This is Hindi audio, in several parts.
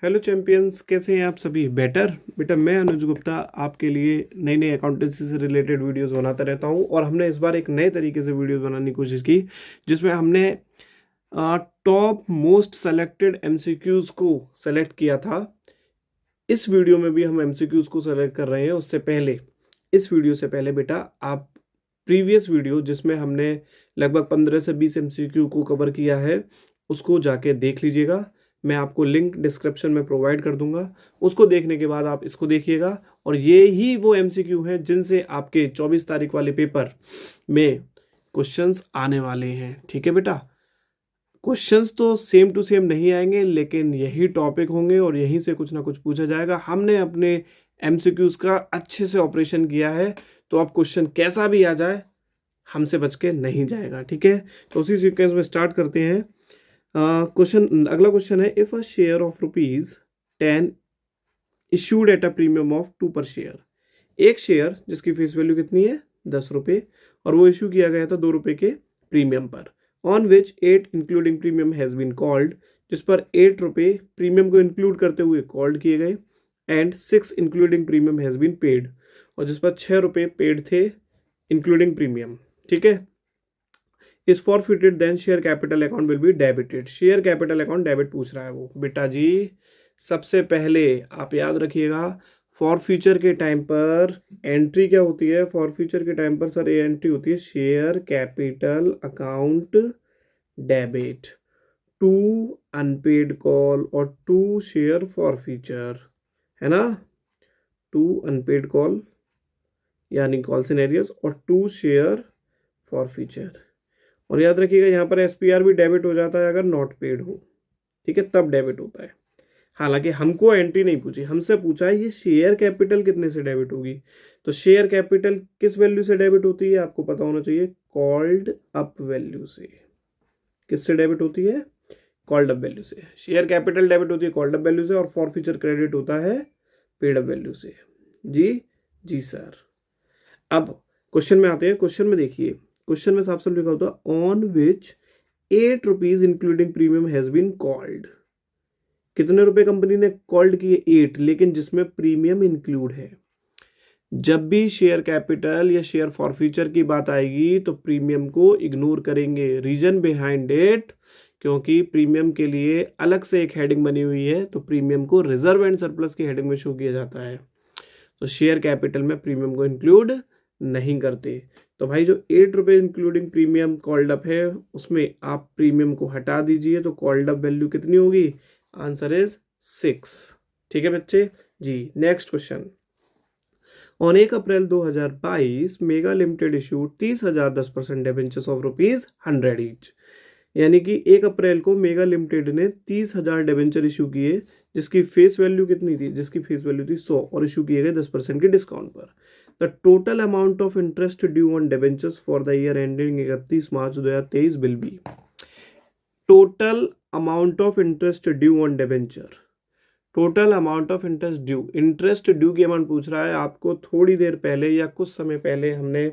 हेलो चैंपियंस, कैसे हैं आप सभी? बेटर बेटा, मैं अनुज गुप्ता आपके लिए नई नई अकाउंटेंसी से रिलेटेड वीडियोस बनाता रहता हूं और हमने इस बार एक नए तरीके से वीडियोस बनाने की कोशिश की जिसमें हमने टॉप मोस्ट सेलेक्टेड एमसीक्यूज को सेलेक्ट किया था। इस वीडियो में भी हम एमसीक्यूज को सेलेक्ट कर रहे हैं। उससे पहले, इस वीडियो से पहले बेटा, आप प्रीवियस वीडियो जिसमें हमने लगभग 15 से 20 एमसीक्यू को कवर किया है उसको जाके देख लीजिएगा। मैं आपको लिंक डिस्क्रिप्शन में प्रोवाइड कर दूंगा। उसको देखने के बाद आप इसको देखिएगा और ये ही वो एमसीक्यू हैं जिनसे आपके 24 तारीख वाले पेपर में क्वेश्चंस आने वाले हैं। ठीक है बेटा, क्वेश्चंस तो सेम टू सेम नहीं आएंगे लेकिन यही टॉपिक होंगे और यहीं से कुछ ना कुछ पूछा जाएगा। हमने अपने एमसीक्यूज का अच्छे से ऑपरेशन किया है, तो अब क्वेश्चन कैसा भी आ जाए हमसे बच के नहीं जाएगा। ठीक है, तो उसी सीक्वेंस में स्टार्ट करते हैं। क्वेश्चन, अगला क्वेश्चन है, if a share of ₹10 issued at a premium of 2 पर शेयर। एक शेयर जिसकी फेस वैल्यू कितनी है, 10 रुपये, और वो इशू किया गया था 2 रुपये के प्रीमियम पर। On which 8 including premium has been called, जिस पर 8 रुपये प्रीमियम को इंक्लूड करते हुए कॉल्ड किए गए, and 6 including premium has been paid, और जिस पर 6 रुपये पेड थे इंक्लूडिंग प्रीमियम। ठीक है, is forfeited then share capital account will be debited. Share capital account debit पूछ रहा है वो। बेटा जी, सबसे पहले आप याद रखिएगा, फॉर फ्यूचर के टाइम पर एंट्री क्या होती है? फॉर फ्यूचर के टाइम पर सर ये एंट्री होती है share capital account debit to unpaid call और टू शेयर फॉर फ्यूचर, है ना? टू अनपेड कॉल यानी कॉल सिनेरियोस और टू शेयर फॉर फ्यूचर। और याद रखिएगा यहाँ पर एसपीआर भी डेबिट हो जाता है अगर नॉट पेड हो। ठीक है, तब डेबिट होता है। हालांकि हमको एंट्री नहीं पूछी, हमसे पूछा है ये शेयर कैपिटल कितने से डेबिट होगी। तो शेयर कैपिटल किस वैल्यू से डेबिट होती है आपको पता होना चाहिए, कॉल्ड अप वैल्यू से। किससे डेबिट होती है? कॉल्ड अप वैल्यू से। शेयर कैपिटल डेबिट होती है कॉल्ड अप वैल्यू से और फॉर फ्यूचर क्रेडिट होता है पेड अप वैल्यू से। जी जी सर। अब क्वेश्चन में आते हैं। क्वेश्चन में देखिए, क्वेश्चन में साफ साफ लिखा होता है, on which 8 rupees including premium has been called. कितने रुपए कंपनी ने कॉल्ड किए? 8, लेकिन जिसमें प्रीमियम इंक्लूड है। जब भी शेयर कैपिटल या शेयर फॉर फ्यूचर की बात आएगी तो प्रीमियम को इग्नोर करेंगे। रीजन बिहाइंड इट, क्योंकि प्रीमियम के लिए अलग से एक हेडिंग बनी हुई है, तो प्रीमियम को रिजर्व एंड सरप्लस की हेडिंग में शो किया जाता है। तो शेयर कैपिटल में प्रीमियम को इंक्लूड नहीं करते। तो भाई जो 8 रुपये इंक्लूडिंग प्रीमियम कॉल्ड अप है उसमें आप प्रीमियम को हटा दीजिए, तो कॉल्ड अप वैल्यू कितनी होगी? Answer is 6। ठीक है बच्चे जी। Next question, on 1 April 2022 mega limited issued 30,000 10% debentures of ₹100 each. यानी कि 1 अप्रैल को मेगा लिमिटेड ने 30,000 डिबेंचर इशू किए जिसकी फेस वैल्यू कितनी थी? जिसकी फेस वैल्यू थी 100 और इशू किए गए 10% के डिस्काउंट पर। The total amount of interest due on debentures for the year ending 31 March 2023 will be. Total amount of interest due on debenture, total amount of interest due, interest due की अमाउंट पूछ रहा है आपको। थोड़ी देर पहले या कुछ समय पहले हमने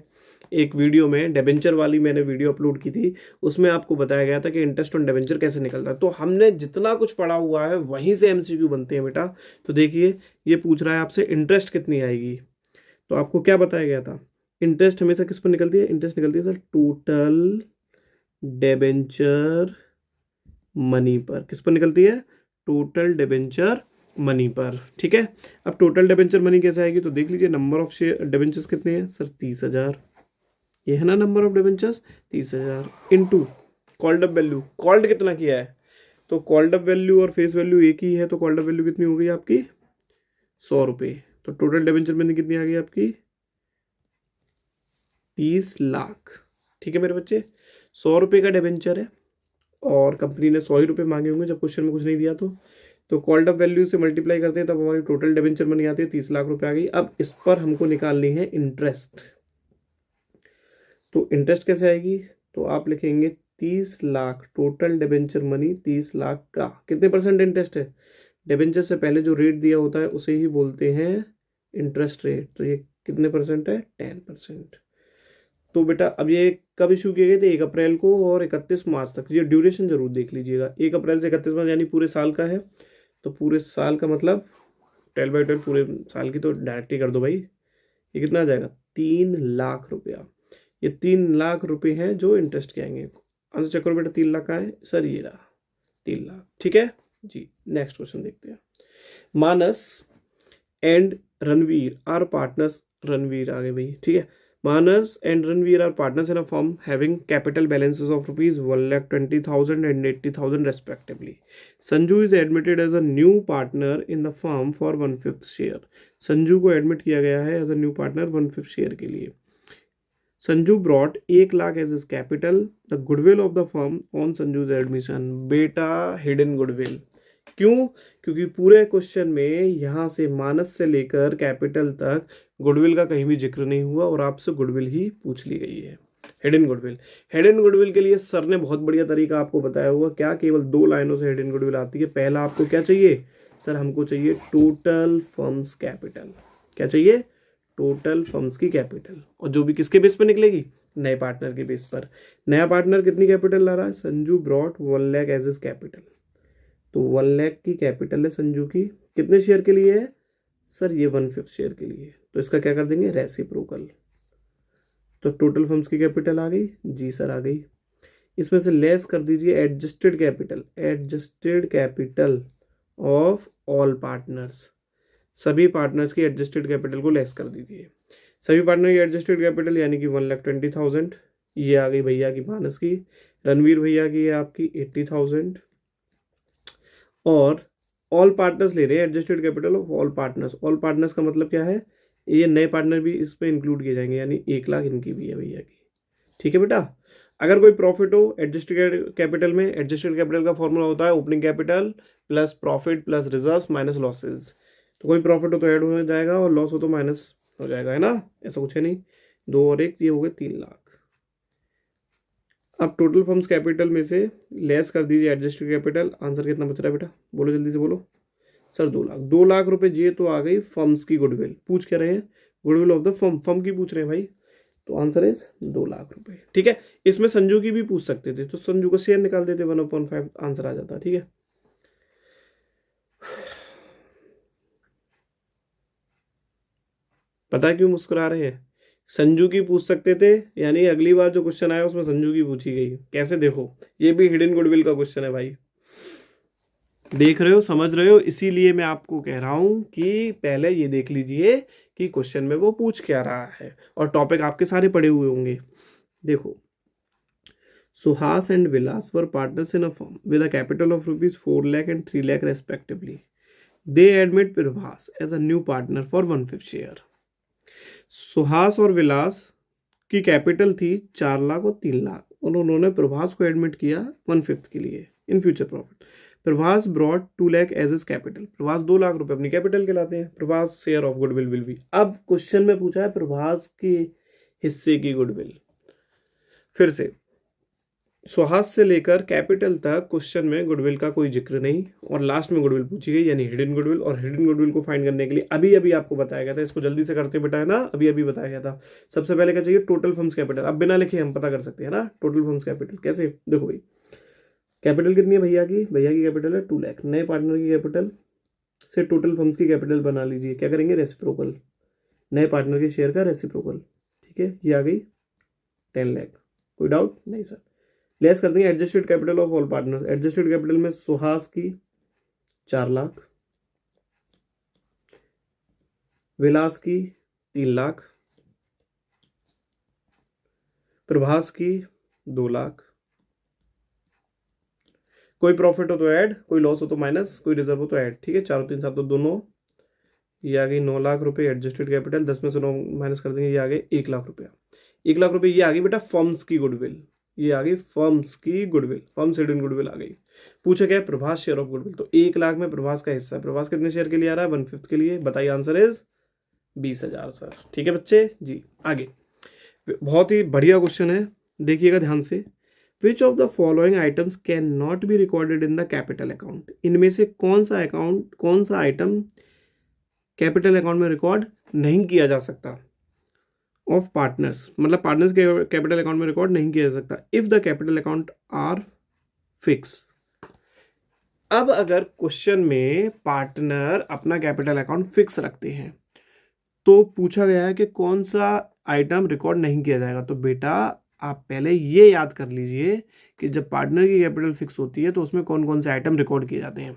एक वीडियो में डिबेंचर वाली मैंने वीडियो अपलोड की थी, उसमें आपको बताया गया था कि इंटरेस्ट ऑन डिबेंचर कैसे निकलता है। तो हमने जितना कुछ पढ़ा हुआ है वहीं से एमसीक्यू बनते हैं बेटा। तो देखिए, ये पूछ रहा है आपसे इंटरेस्ट कितनी आएगी, तो आपको क्या बताया गया था? इंटरेस्ट हमेशा किस पर निकलती है? इंटरेस्ट निकलती है सर टोटल डिबेंचर मनी पर। किस पर निकलती है? टोटल डिबेंचर मनी पर। ठीक है, अब टोटल डिबेंचर मनी कैसे आएगी? तो देख लीजिए, नंबर ऑफ शेयर डिबेंचर्स कितने हैं सर? 30,000। ये है ना number of debentures, 30,000 into called up value. Called कितना किया है? तो कॉल्ड अप वैल्यू और फेस वैल्यू एक ही है, तो कॉल्ड अप वैल्यू कितनी हो गई आपकी? 100 रुपये। तो टोटल डिबेंचर मनी कितनी आ गई आपकी? 30 लाख। ठीक है मेरे बच्चे, 100 रुपये का डिबेंचर है और कंपनी ने 100 ही रुपये मांगे होंगे जब क्वेश्चन में कुछ नहीं दिया। तो कॉल्ड अप वैल्यू से मल्टीप्लाई करते हैं तब हमारी टोटल डिबेंचर मनी आती है 30 लाख रुपए आ गई। अब इस पर हमको निकालनी है इंटरेस्ट। तो इंटरेस्ट कैसे आएगी? तो आप लिखेंगे 30 lakh total debenture money, 30 lakh का कितने परसेंट इंटरेस्ट है? डिबेंचर से पहले जो रेट दिया होता है उसे ही बोलते हैं इंटरेस्ट रेट। तो ये कितने परसेंट है? 10%। तो बेटा अब ये कब इशू किए गए थे? 1 अप्रैल को और 31 मार्च तक। ये ड्यूरेशन जरूर देख लीजिएगा, 1 अप्रैल से 31 मार्च यानी पूरे साल का है। तो पूरे साल का मतलब 12/12 पूरे साल की तो डायरेक्ट ही कर दो भाई। ये कितना आ जाएगा? 3 लाख रुपया। ये 3 लाख रुपए हैं जो इंटरेस्ट के आएंगे। आंसर चेक करो बेटा, 3 लाख का है सर, ये रहा 3 लाख। ठीक है जी, नेक्स्ट क्वेश्चन देखते हैं। Manas and Ranveer are partners, Ranveer आ गए भाई, ठीक है। Manas and Ranveer are partners in a firm having capital balances of rupees 1,20,000 and 80,000 respectively. Sanju is admitted as a new partner in the firm for 1/5 share. Sanju को एडमिट किया गया है as a new partner 1/5 share के लिए। Sanju brought 1 lakh as his capital. The goodwill of the firm on Sanju's admission. बेटा हिडन गुडविल, क्यों? क्योंकि पूरे क्वेश्चन में यहां से मानस से लेकर कैपिटल तक गुडविल का कहीं भी जिक्र नहीं हुआ और आपसे गुडविल ही पूछ ली गई है। हिडन गुडविल, हिडन गुडविल के लिए सर ने बहुत बढ़िया तरीका आपको बताया हुआ। क्या? केवल 2 लाइनों से हिडन गुडविल आती है। पहला आपको क्या चाहिए सर? हमको चाहिए टोटल फर्म्स कैपिटल। क्या चाहिए? टोटल फर्म्स की कैपिटल। और जो भी किसके बेस पर निकलेगी? नए पार्टनर के बेस पर। नया पार्टनर कितनी कैपिटल ला रहा है? Sanju brought 1 lakh as his capital. तो 1 लाख की कैपिटल है संजू की। कितने शेयर के लिए है सर? ये 1/5 शेयर के लिए। तो इसका क्या कर देंगे? रेसिप्रोकल। तो टोटल फर्म्स की कैपिटल आ गई जी सर, आ गई। इसमें से लेस कर दीजिए adjusted capital, adjusted capital of all partners. सभी पार्टनर्स की एडजस्टेड कैपिटल को लेस कर दीजिए। सभी पार्टनर की एडजस्टेड कैपिटल यानी कि 1,20,000 ये आ गई भैया की मानस की। रणवीर भैया की है आपकी 80,000 और ऑल पार्टनर्स ले रहे हैं adjusted capital of all partners. All partners का मतलब क्या है? ये नए पार्टनर भी इस पे इंक्लूड किए जाएंगे, यानी 1 लाख इनकी भी है भैया की। ठीक है बेटा। अगर कोई प्रॉफिट हो एडजस्टेड कैपिटल में, एडजस्टेड कैपिटल का फॉर्मूला होता है opening capital plus profit plus reserves minus losses. तो कोई प्रॉफिट हो तो ऐड हो जाएगा और लॉस हो तो माइनस हो जाएगा, है ना? ऐसा कुछ है नहीं। 2 और 1 ये हो गए 3 लाख। अब टोटल फर्म्स कैपिटल में से लेस कर दीजिए एडजस्टेड कैपिटल। आंसर कितना बच रहा है बेटा? बोलो जल्दी से बोलो सर। 2 लाख। 2 लाख रुपए ये तो आ गई फर्म्स की गुडविल। पूछ क्या रहे हैं? Goodwill of the firm, firm की पूछ रहे हैं भाई। तो आंसर इज 2 लाख रुपए। ठीक है। इसमें संजू की भी पूछ सकते थे तो संजू का शेयर निकाल देते 1/5, आंसर आ जाता। ठीक है। पता है क्यों मुस्कुरा रहे हैं? संजू की पूछ सकते थे, यानी अगली बार जो क्वेश्चन आया उसमें संजू की पूछी गई। कैसे? देखो ये भी हिडन गुडविल का क्वेश्चन है भाई। देख रहे हो, समझ रहे हो? इसीलिए मैं आपको कह रहा हूं कि पहले ये देख लीजिए कि क्वेश्चन में वो पूछ क्या रहा है और टॉपिक आपके सारे पढ़े हुए होंगे। देखो, Suhas and Vilas were partners in a firm with a capital of rupees 4 lakh and 3 lakh respectively. They admit Prabhas as a new partner for 1/5 share. Suhas और विलास की कैपिटल थी 4 लाख और 3 लाख और उन्होंने प्रभास को एडमिट किया 1/5 के लिए in future profit. Prabhas brought 2 lakh as his capital. Prabhas 2 lakh रुपए अपनी कैपिटल के लाते हैं। Prabhas share of goodwill will be. अब क्वेश्चन में पूछा है प्रभास के हिस्से की गुडविल। फिर से सुहास से लेकर कैपिटल तक क्वेश्चन में गुडविल का कोई जिक्र नहीं और लास्ट में गुडविल पूछी गई यानी हिडन गुडविल। और हिडन गुडविल को फाइंड करने के लिए अभी अभी आपको बताया गया था, इसको जल्दी से करते बेटा, है ना? अभी अभी बताया गया था। सबसे पहले क्या चाहिए? Total firms capital. अब बिना लिखे हम पता कर सकते हैं ना टोटल फर्म्स कैपिटल। कैसे? देखो भाई, कैपिटल कितनी है भैया की? भैया की कैपिटल है 2 लाख। नए पार्टनर की कैपिटल से टोटल फर्म्स की कैपिटल बना लीजिए। क्या करेंगे? रेसिप्रोकल। नए पार्टनर के शेयर का रेसिप्रोकल। ठीक है, ये आ गई 10 लाख। कोई डाउट नहीं सर। लेस कर देंगे adjusted capital of all partners. Adjusted capital में सुहास की 4 लाख, विलास की 3 लाख, प्रभास की 2 लाख। कोई प्रॉफिट हो तो ऐड, कोई लॉस हो तो माइनस, कोई रिजर्व हो तो ऐड। ठीक है, 4 3 7 तो दोनों। ये आ गई 9 लाख रुपए एडजस्टेड कैपिटल। 10 में से 9 माइनस कर देंगे, ये आ गए 1 लाख रुपया। 1 लाख रुपए ये आ गई बेटा फर्म्स की गुडविल। ये आ गई फर्म्स की गुडविल, फर्म्स हिडन गुडविल आ गई। पूछा क्या है? Prabhas share of goodwill. तो 1 लाख में प्रभास का हिस्सा है। प्रभास कितने शेयर के लिए आ रहा है? 1/5 के लिए। बताइए, आंसर इज 20,000 सर। ठीक है बच्चे जी। आगे बहुत ही बढ़िया क्वेश्चन है, देखिएगा ध्यान से। Which of the following items can not be recorded in the capital account. इनमें से कौन सा आइटम कैपिटल अकाउंट में रिकॉर्ड नहीं किया जा सकता? ऑफ पार्टनर्स, मतलब पार्टनर्स के कैपिटल अकाउंट में रिकॉर्ड नहीं किया जा सकता। If the capital account are fix. अब अगर क्वेश्चन में पार्टनर अपना कैपिटल अकाउंट फिक्स रखते हैं तो पूछा गया है कि कौन सा आइटम रिकॉर्ड नहीं किया जाएगा, तो बेटा आप पहले ये याद कर लीजिए कि जब पार्टनर की कैपिटल फिक्स होती है तो उसमें कौन कौन से आइटम रिकॉर्ड किए जाते हैं।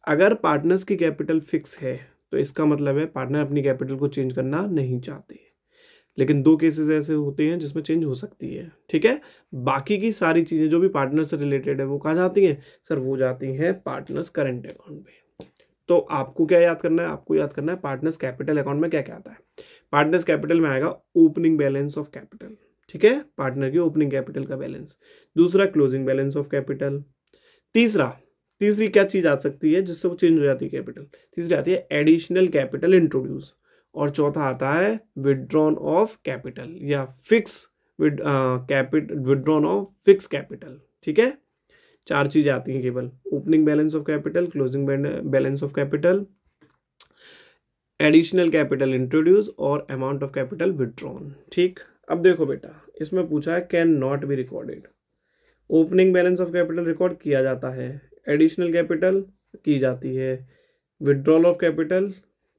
अगर पार्टनर्स की कैपिटल फिक्स है तो इसका मतलब है पार्टनर अपनी कैपिटल को चेंज करना नहीं चाहते, लेकिन दो केसेस ऐसे होते हैं जिसमें चेंज हो सकती है, ठीक है। बाकी की सारी चीज़ें जो भी पार्टनर से रिलेटेड है वो कहाँ जाती हैं सर, वो जाती हैं पार्टनर्स करंट अकाउंट में। तो आपको क्या याद करना है, आपको याद करना है पार्टनर्स कैपिटल अकाउंट में क्या क्या आता है। पार्टनर्स कैपिटल में आएगा ओपनिंग बैलेंस ऑफ कैपिटल, ठीक है, पार्टनर की ओपनिंग कैपिटल का बैलेंस। दूसरा क्लोजिंग बैलेंस ऑफ कैपिटल। तीसरी क्या चीज आ सकती है जिससे वो चेंज हो जाती है कैपिटल, तीसरी आती है एडिशनल कैपिटल इंट्रोड्यूस। और चौथा आता है विदड्रॉन ऑफ कैपिटल या fix withdrawn of fix capital, ठीक है। चार चीजें आती हैं केवल, opening balance of capital, closing balance of capital, additional capital introduce और अमाउंट ऑफ कैपिटल विदड्रॉन, ठीक। अब देखो बेटा इसमें पूछा है can not be recorded. Opening balance of capital record किया जाता है, एडिशनल कैपिटल की जाती है, विड्रॉल ऑफ कैपिटल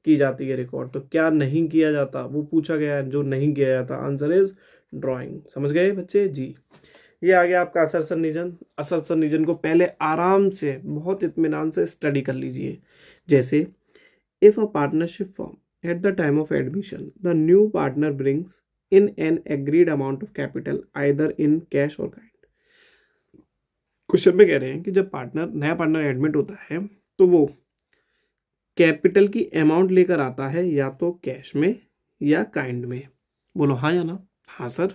की जाती है रिकॉर्ड, तो क्या नहीं किया जाता वो पूछा गया है, जो नहीं किया जाता आंसर इज ड्राइंग। समझ गए बच्चे जी। ये आ गया आपका असर्शन रीजन। असर्शन रीजन को पहले आराम से बहुत इत्मीनान से स्टडी कर लीजिए। जैसे if a partnership firm at the time of admission the new partner brings in an agreed amount of capital either in cash और काइंड। क्वेश्चन में कह रहे हैं कि जब नया पार्टनर एडमिट होता है तो वो कैपिटल की अमाउंट लेकर आता है या तो कैश में या काइंड में। बोलो हाँ या ना। हाँ सर,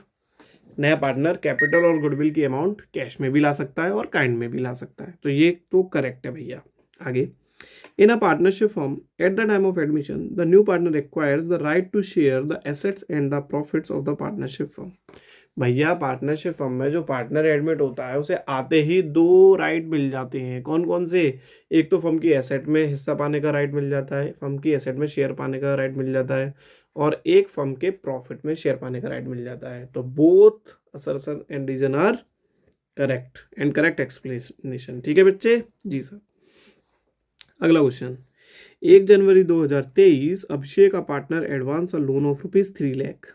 नया पार्टनर कैपिटल और गुडविल की अमाउंट कैश में भी ला सकता है और काइंड में भी ला सकता है, तो ये तो करेक्ट है भैया। आगे, in a partnership firm at the time of admission the new partner acquires the right to share the assets and the profits of the partnership firm. भैया पार्टनरशिप फर्म में जो पार्टनर एडमिट होता है उसे आते ही दो राइट मिल जाते हैं। कौन कौन से? एक तो फर्म की एसेट में हिस्सा पाने का राइट मिल जाता है, फर्म की एसेट में शेयर पाने का राइट मिल जाता है, और एक फर्म के प्रॉफिट में शेयर पाने का राइट मिल जाता है। तो both assertion and reason are correct and correct explanation. ठीक है बच्चे जी सर। अगला क्वेश्चन, 1 जनवरी 2023 अभिषेक का partner advance a loan of ₹3 lakh.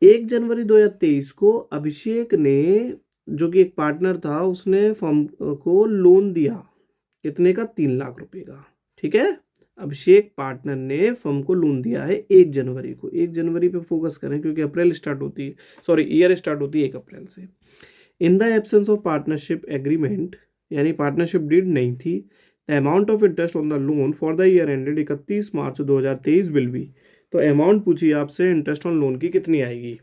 1 जनवरी 2023 को अभिषेक ने, जो कि एक पार्टनर था, उसने फर्म को लोन दिया कितने का? 3 लाख रुपए का। ठीक है, अभिषेक पार्टनर ने फर्म को लोन दिया है 1 जनवरी को। 1 जनवरी पे फोकस करें क्योंकि अप्रैल स्टार्ट होती है, सॉरी ईयर स्टार्ट होती है 1 अप्रैल से। इन the absence of partnership agreement, यानी पार्टनरशिप डीड नहीं थी, the amount of interest on the loan for the year ended 31 March 2023 will be. तो अमाउंट पूछी आपसे इंटरेस्ट ऑन लोन की कितनी आएगी।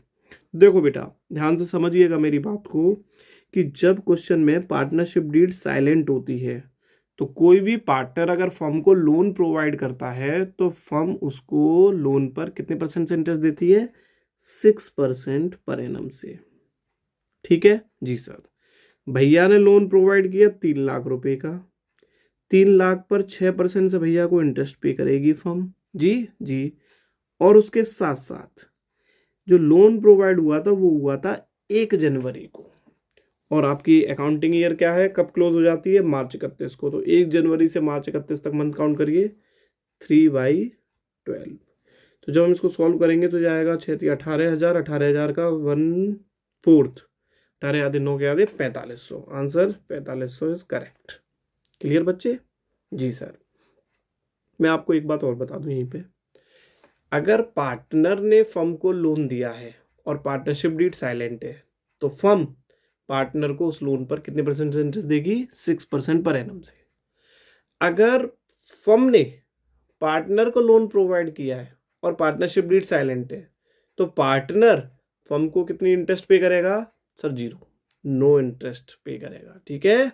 देखो बेटा ध्यान से समझिएगा मेरी बात को, कि जब क्वेश्चन में पार्टनरशिप डीड साइलेंट होती है तो कोई भी पार्टनर अगर फर्म को लोन प्रोवाइड करता है तो फर्म उसको लोन पर कितने परसेंट से इंटरेस्ट देती है? 6% पर एनम से। ठीक है जी सर। भैया ने लोन प्रोवाइड किया 3 लाख रुपए का, 3 लाख पर 6% से भैया को इंटरेस्ट पे करेगी फर्म। जी जी। और उसके साथ साथ जो लोन प्रोवाइड हुआ था वो हुआ था 1 जनवरी को, और आपकी अकाउंटिंग ईयर क्या है, कब क्लोज हो जाती है? मार्च 31 को। तो 1 जनवरी से मार्च 31 तक मंथ काउंट करिए, 3/12। तो जब हम इसको सॉल्व करेंगे तो जाएगा 6 18,000, 18,000 का 1/4, 18 आधे 9 के आधे 4500। Answer 4500 is correct. क्लियर बच्चे जी सर। मैं आपको एक बात और बता दूं यहीं पे, अगर पार्टनर ने फर्म को लोन दिया है और पार्टनरशिप डीड साइलेंट है तो फर्म पार्टनर को उस लोन पर कितने परसेंट से इंटरेस्ट देगी? 6% पर एनम से। अगर फर्म ने पार्टनर को लोन प्रोवाइड किया है और पार्टनरशिप डीड साइलेंट है तो पार्टनर फर्म को कितनी इंटरेस्ट पे करेगा? सर 0, नो इंटरेस्ट पे करेगा। ठीक है,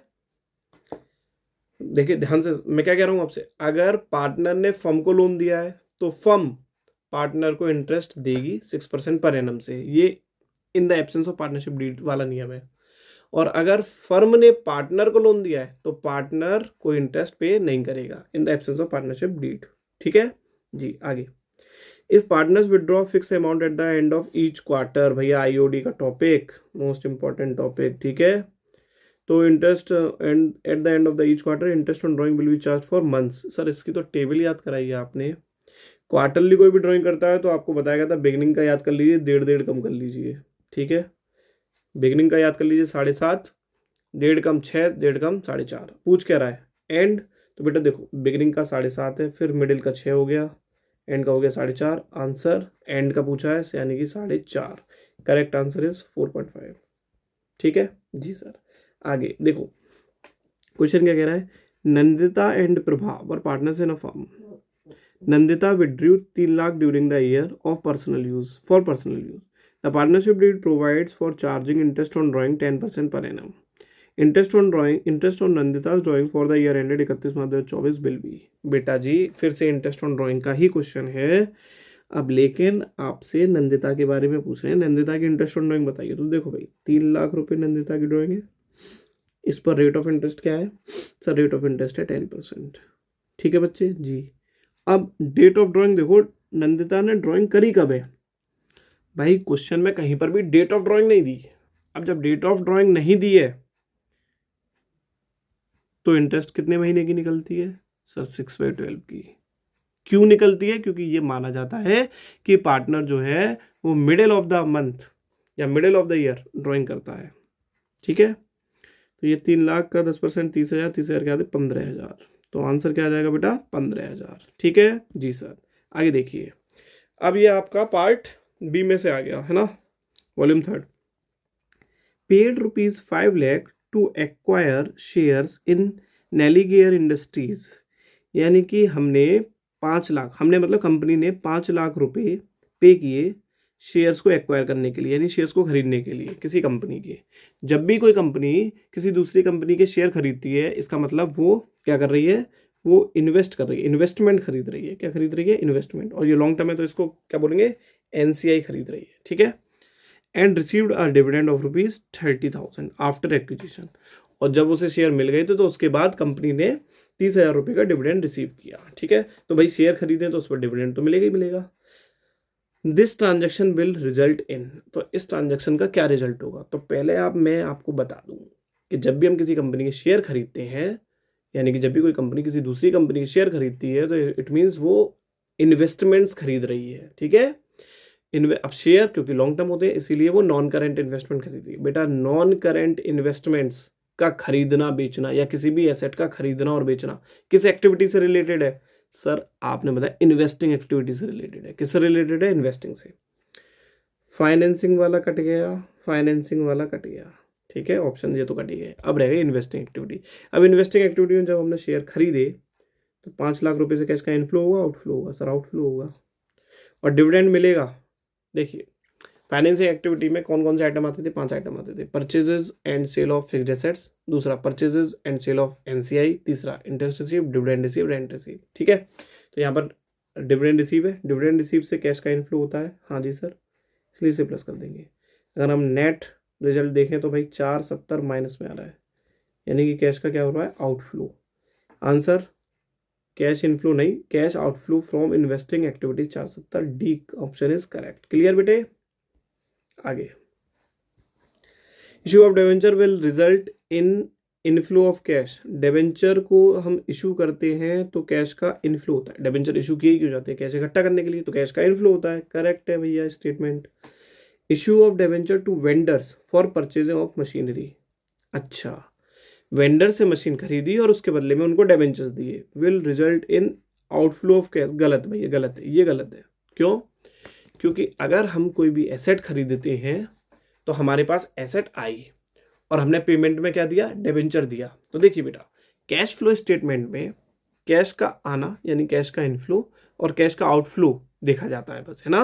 देखिए ध्यान से मैं क्या कह रहा हूं आपसे, अगर पार्टनर ने फर्म को लोन दिया है तो फर्म पार्टनर को इंटरेस्ट देगी 6% पर एनम से। ये in the absence of partnership deed वाला नियम है। और अगर फर्म ने पार्टनर को लोन दिया है तो पार्टनर कोई इंटरेस्ट पे नहीं करेगा in the absence of partnership deed. ठीक है जी। आगे, if partners withdraw fix amount at the end of each quarter, भैया आईओडी का टॉपिक, मोस्ट इंपॉर्टेंट टॉपिक। ठीक है, तो interest and at the end of the each quarter interest on drawing will be charge for months. Sir इसकी तो टेबल याद कराई है आपने। क्वार्टरली कोई भी ड्राइंग करता है तो आपको बताया था बिगनिंग का याद कर लीजिए, 1.5 कम कर लीजिए, ठीक है। बिगनिंग का याद कर लीजिए 7.5, 1.5 कम 6, 1.5 कम 4.5। पूछ क्या रहा है एंड, तो बेटा देखो बिगनिंग का 7.5 है, फिर मिडिल का 6 हो गया, एंड का हो गया 4.5। आंसर एंड का पूछा है यानी कि 4.5। Correct answer is 4.5। ठीक है जी सर। आगे देखो क्वेश्चन क्या कह रहा है, Nandita and Prabha were partners in a firm. Nandita withdrew 3 lakh during the year of personal use for personal use. The partnership deed provides for charging interest on drawing 10% per annum. Interest on Nandita's drawing for the year ended 31 March 2024 will be। बेटा जी फिर से इंटरेस्ट ऑन ड्राइंग का ही क्वेश्चन है अब, लेकिन आपसे नंदिता के बारे में पूछ रहे हैं। नंदिता की इंटरेस्ट ऑन ड्राइंग बताइए। तो देखो भाई 3 लाख रुपए नंदिता की ड्राइंग है, इस पर रेट ऑफ इंटरेस्ट क्या है सर? रेट ऑफ इंटरेस्ट है 10%। ठीक है बच्चे जी। अब डेट ऑफ ड्राइंग देखो, नंदिता ने ड्राइंग करी कब है भाई? क्वेश्चन में कहीं पर भी डेट ऑफ ड्राइंग नहीं दी। अब जब डेट ऑफ ड्राइंग नहीं दी है तो इंटरेस्ट कितने महीने की निकलती है सर? 6/12 की। क्यों निकलती है? क्योंकि ये माना जाता है कि पार्टनर जो है वो मिडिल ऑफ द मंथ या middle of the year drawing करता है। ठीक है, तो ये 3 लाख का 10%, 30,000, 30,000 क्या आते 15,000। तो आंसर क्या आ जाएगा बेटा? 15,000। ठीक है जी सर। आगे देखिए, अब ये आपका पार्ट बी में से आ गया है ना, volume 3। Paid ₹5 lakh to acquire shares in नेलीगेयर इंडस्ट्रीज। यानी कि हमने 5 लाख, हमने मतलब कंपनी ने 5 लाख रुपए पे किए शेयर्स को एक्वायर करने के लिए, यानी शेयर्स को खरीदने के लिए किसी कंपनी के। जब भी कोई कंपनी किसी दूसरी कंपनी के शेयर खरीदती है, इसका मतलब वो क्या कर रही है? वो इन्वेस्ट कर रही है, इन्वेस्टमेंट खरीद रही है। क्या खरीद रही है? इन्वेस्टमेंट। और ये लॉन्ग टर्म है तो इसको क्या बोलेंगे? एनसीआई खरीद रही है। ठीक है। And received a dividend of ₹30,000 after acquisition. और जब उसे शेयर मिल गए थे तो उसके बाद कंपनी ने 30,000 रुपये का डिविडेंड रिसीव किया। ठीक है, तो भाई शेयर खरीदे तो उस पर डिविडेंड तो मिलेगा ही मिलेगा। दिस ट्रांजेक्शन विल रिजल्ट इन, तो इस ट्रांजेक्शन का क्या रिजल्ट होगा? तो पहले मैं आपको बता दूं कि जब भी हम किसी कंपनी के शेयर खरीदते हैं, यानी कि जब भी कोई कंपनी किसी दूसरी कंपनी के शेयर खरीदती है तो इट मीन्स वो इन्वेस्टमेंट्स खरीद रही है। ठीक है, अब शेयर क्योंकि लॉन्ग टर्म होते हैं इसीलिए वो नॉन करेंट इन्वेस्टमेंट खरीदी। बेटा नॉन करेंट इन्वेस्टमेंट्स का खरीदना बेचना या किसी भी एसेट का खरीदना और बेचना किस एक्टिविटी से रिलेटेड है सर? आपने बताया इन्वेस्टिंग एक्टिविटी से रिलेटेड है। किससे रिलेटेड है? इन्वेस्टिंग से। फाइनेंसिंग वाला कट गया, फाइनेंसिंग वाला कट गया। ठीक है, ऑप्शन ये तो कट ही गए। अब रहेगा इन्वेस्टिंग एक्टिविटी। अब इन्वेस्टिंग एक्टिविटी में जब हमने शेयर खरीदे तो 5 लाख रुपए से कैश का इनफ्लो होगा आउटफ्लो होगा? सर आउटफ्लो होगा। और डिविडेंड मिलेगा। देखिए फाइनेंसिंग एक्टिविटी में कौन कौन से आइटम आते थे? 5 आइटम आते थे। Purchases and sale of fixed assets, दूसरा purchases and sale of NCI, तीसरा interest receive, dividend receive, rent receive. ठीक है, तो यहाँ पर डिविडेंड रिसीव है, डिविडेंड रिसीव से कैश का इनफ्लो होता है। हाँ जी सर, इसलिए इसे प्लस कर देंगे। अगर हम नेट रिजल्ट देखें तो भाई 470 माइनस में आ रहा है, यानी कि कैश का क्या हो रहा है? आउटफ्लो। आंसर कैश इनफ्लो नहीं, cash outflow from investing activity 470, D option is correct. Clear बेटे? आगे, issue of debenture will result in inflow of cash. Debenture को हम इशू करते हैं तो कैश का इनफ्लो होता है। डिवेंचर इशू किए क्यों जाते हैं? कैश इकट्ठा करने के लिए, तो कैश का इनफ्लो होता है। करेक्ट है भैया statement. Issue of debenture to vendors for purchasing of machinery. अच्छा, वेंडर से मशीन खरीदी और उसके बदले में उनको डिवेंचर्स दिए, will result in outflow of cash. गलत भैया, गलत है, ये गलत है। क्यों? क्योंकि अगर हम कोई भी एसेट खरीदते हैं तो हमारे पास एसेट आई और हमने पेमेंट में क्या दिया? डिवेंचर दिया। तो देखिए बेटा, कैश फ्लो स्टेटमेंट में कैश का आना यानी कैश का इनफ्लो और कैश का आउटफ्लो देखा जाता है बस, है ना।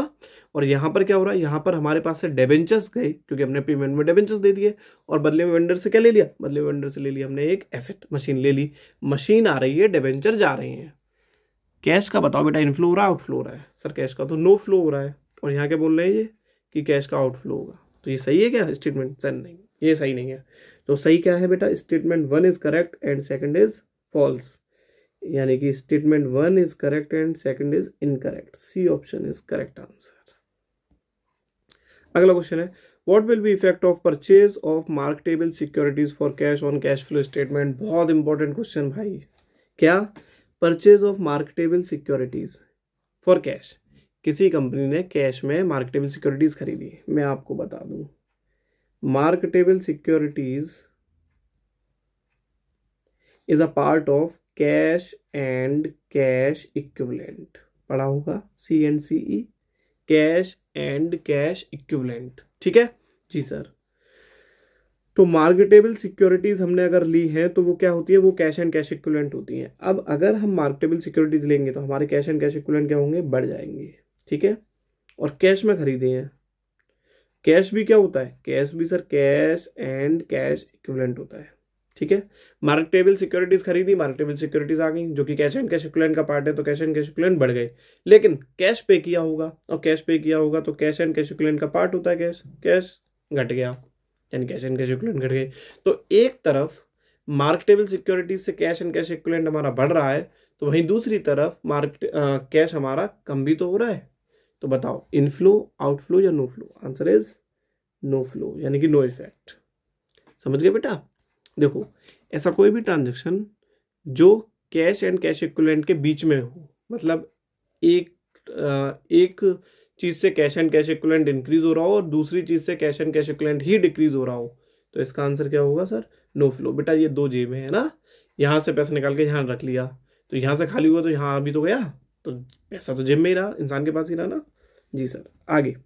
और यहाँ पर क्या हो रहा है? यहाँ पर हमारे पास से डिवेंचर्स गए क्योंकि हमने पेमेंट में डिवेंचर्स दे दिए और बदले में वेंडर से क्या ले लिया? बदले में वेंडर से ले लिया हमने एक एसेट, मशीन ले ली। मशीन आ रही है, डिवेंचर जा रहे हैं। कैश का बताओ बेटा, इनफ्लो हो रहा है आउटफ्लो हो रहा है? सर कैश का तो नो फ्लो हो रहा है। और यहाँ क्या बोल रहे हैं ये कि कैश का आउटफ्लो होगा। तो ये सही है क्या स्टेटमेंट? सर नहीं, ये सही नहीं है। तो सही क्या है बेटा? Statement 1 is correct and second is false, यानी कि statement 1 is correct and second is incorrect. C option is correct answer. अगला क्वेश्चन है, what will be effect of purchase of marketable securities for cash on cash flow statement. बहुत इंपॉर्टेंट क्वेश्चन भाई। क्या? Purchase of marketable securities for cash, किसी कंपनी ने कैश में मार्केटेबल सिक्योरिटीज खरीदी। मैं आपको बता दूं, marketable securities is a part of cash and cash equivalent. पढ़ा होगा CNCE, cash and cash equivalent. ठीक है जी सर। तो मार्केटेबल सिक्योरिटीज हमने अगर ली है तो वो क्या होती है? वो कैश एंड कैश इक्विवेलेंट होती हैं। अब अगर हम मार्केटेबल सिक्योरिटीज लेंगे तो हमारे कैश एंड कैश इक्विवेलेंट क्या होंगे? बढ़ जाएंगे। ठीक है। और कैश में खरीदे हैं, कैश भी क्या होता है? कैश भी sir cash and cash equivalent होता है। ठीक है। मार्केटेबल सिक्योरिटीज खरीदी, मार्केटेबल सिक्योरिटीज आ गई जो कि कैश एंड कैश इक्विवेलेंट का पार्ट है, तो कैश एंड कैश इक्विवेलेंट बढ़ गए। लेकिन कैश पे किया होगा, और कैश पे किया होगा तो कैश एंड कैश इक्विवेलेंट का पार्ट होता है कैश, कैश घट गया, यानी कैश एंड कैश इक्विवेलेंट घट गए। तो एक तरफ मार्केटेबल सिक्योरिटीज से कैश एंड कैश इक्विवेलेंट हमारा बढ़ रहा है, तो वहीं दूसरी तरफ कैश हमारा कम भी तो हो रहा है। तो बताओ, इनफ्लो, आउटफ्लो या no flow? Answer is no flow, यानी कि नो इफेक्ट। समझ गए बेटा? देखो, ऐसा कोई भी ट्रांजेक्शन जो कैश एंड कैश इक्विवेलेंट के बीच में हो, मतलब एक चीज से cash and cash equivalent increase हो रहा हो और दूसरी चीज से cash and cash equivalent he decrease हो रहा हो, तो इसका आंसर क्या होगा सर? No flow. बेटा ये दो जेबें है ना, यहां से पैसा निकाल के यहां रख लिया, तो यहां से खाली हुआ तो यहां भी तो गया, तो पैसा तो जेब में ही रहा, इंसान के पास ही रहा ना। जी सर। आगे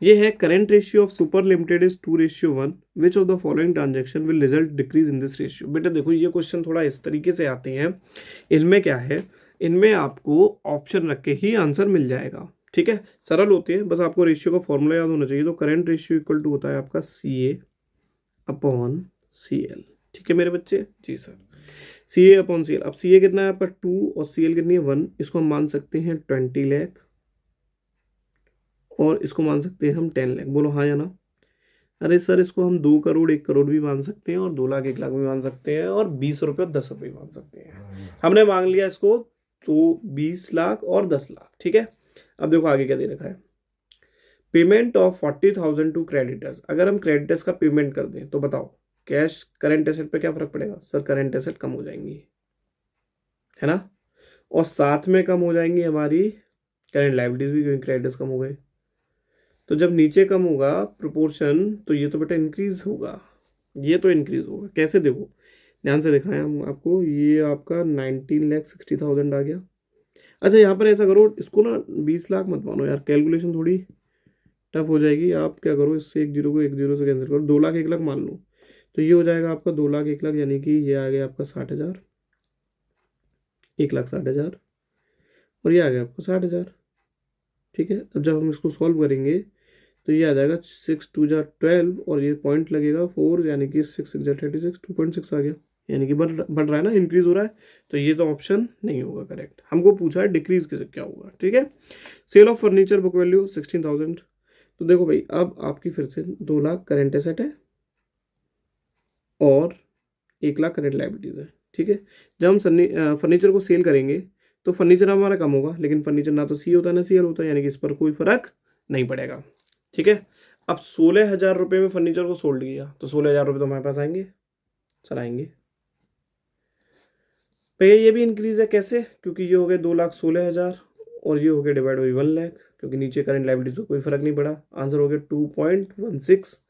ये है current ratio of super limited is 2:1, which of the following transaction will result decrease in this ratio. बेटा देखो, ये क्वेश्चन थोड़ा इस तरीके से आते हैं। इनमें क्या है, इनमें आपको ऑप्शन रख के ही आंसर मिल जाएगा। ठीक है, सरल होते हैं, बस आपको रेशियो का फॉर्मूला याद होना चाहिए। तो करेंट रेशियो इक्वल टू होता है आपका CA/CL। ठीक है मेरे बच्चे? जी सर। CA/CL। अब CA कितना है आपका 2 और CL कितनी है 1। इसको हम मान सकते हैं 20 लाख और इसको मान सकते हैं हम 10 लाख। बोलो हाँ या ना? अरे सर, इसको हम 2 करोड़ 1 करोड़ भी मान सकते हैं और 2 लाख 1 लाख भी मान सकते हैं और 20 रुपये और 10 रुपये भी मान सकते हैं। हमने मांग लिया इसको तो 20 लाख और 10 लाख। ठीक है। अब देखो आगे क्या दे रखा है, पेमेंट ऑफ 40,000 टू क्रेडिटर्स। अगर हम क्रेडिटर्स का पेमेंट कर दें तो बताओ कैश करंट एसेट पे क्या फर्क पड़ेगा? सर करंट एसेट कम हो जाएंगी, है ना, और साथ में कम हो जाएंगी हमारी करंट लायबिलिटीज भी, क्योंकि क्रेडिटर्स कम हो गए। तो जब नीचे कम होगा प्रोपोर्शन, तो ये तो बेटा इंक्रीज होगा, ये तो इंक्रीज होगा। कैसे? देखो ध्यान से दिखाएं हम आपको, ये आपका 19,60,000 आ गया। अच्छा यहाँ पर ऐसा करो, इसको ना 20 लाख मत मानो यार, कैलकुलेशन थोड़ी टफ हो जाएगी। आप क्या करो, इससे एक जीरो को एक जीरो से कैंसिल करो, 2 लाख 1 लाख मान लो, तो ये हो जाएगा आपका 2 लाख 1 लाख, यानी कि ये आ गया आपका 60,000, 1,60,000 और ये आ गया आपका 60,000। ठीक है। अब जब हम इसको सॉल्व करेंगे तो ये आ जाएगा 6 2 जा 12 और ये पॉइंट लगेगा 4, यानी कि 6 6 जा 36, 2.6 आ गया, यानी कि बढ़ रहा है ना, इंक्रीज हो रहा है। तो ये तो ऑप्शन नहीं होगा करेक्ट। हमको पूछा है डिक्रीज कैसे क्या होगा। ठीक है। Sale of furniture book value 16,000। तो देखो भाई, अब आपकी फिर से 2 लाख करेंट एसेट है और 1 लाख करेंट लायबिलिटीज है। ठीक है। जब हम फर्नीचर को सेल करेंगे तो फर्नीचर हमारा कम होगा, लेकिन फर्नीचर ना तो CA होता है ना CL होता है, यानी कि इस पर कोई फर्क नहीं पड़ेगा। ठीक है। अब 16,000 रुपये में फर्नीचर को सोल्ड किया तो 16,000 रुपये तो हमारे पास आएंगे, सर आएंगे। पे ये भी इंक्रीज है, कैसे? क्योंकि ये हो गए 2,16,000 और ये हो गया डिवाइड बाई 1 लाख, क्योंकि नीचे करंट लायबिलिटी तो कोई फर्क नहीं पड़ा। आंसर हो गया 2.16।